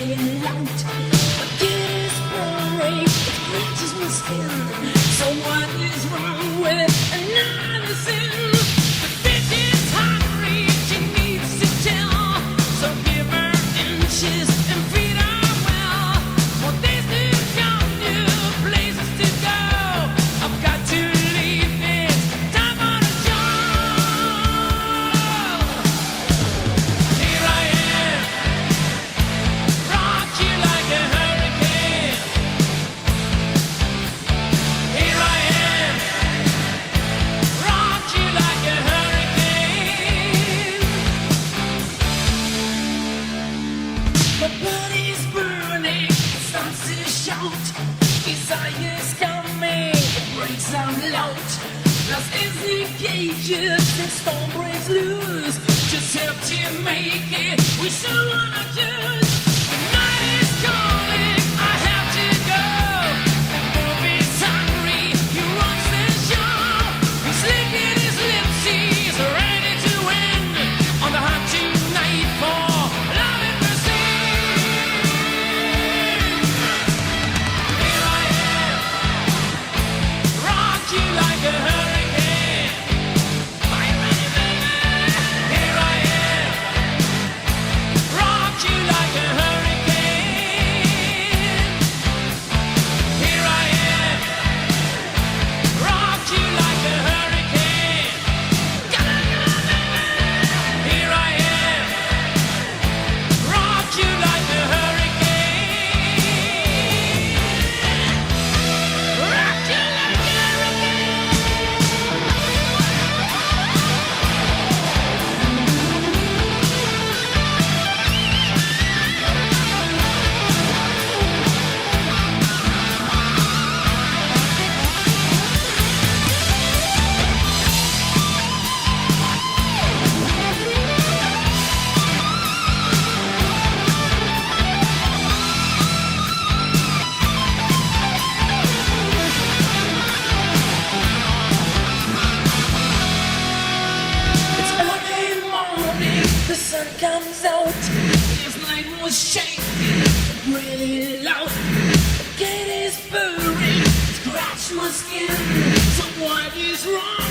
really loud. Forget his brain, it scratches my skin. So what is wrong with another sin? The bitch is hungry, she needs to tell. So give her inches and feed her well. For this new young new places to go. I've got to leave this time on a job. Here I am, rock you like a hurricane. Here I am, rock you like a hurricane. My body's burning, it starts to shout. Desire's coming, it breaks out loud. Lost is the cages, the storm breaks loose. Just help to make it, we still wanna choose. The night is calling, I have to go. The movie's hungry, he wants the show. He's licking his lips, he's ready to win. On the hunt tonight for love and mercy. Here I am, rock you like a hurricane. Are you ready, baby? Here I am, rock you like a hurricane. Here I am, rock you like a hurricane. Here I am, rock you like a hurricane. Rock you like a It's early morning, the sun comes out. This night was shaking, really loud. The gate is burning, scratch my skin. So what is wrong?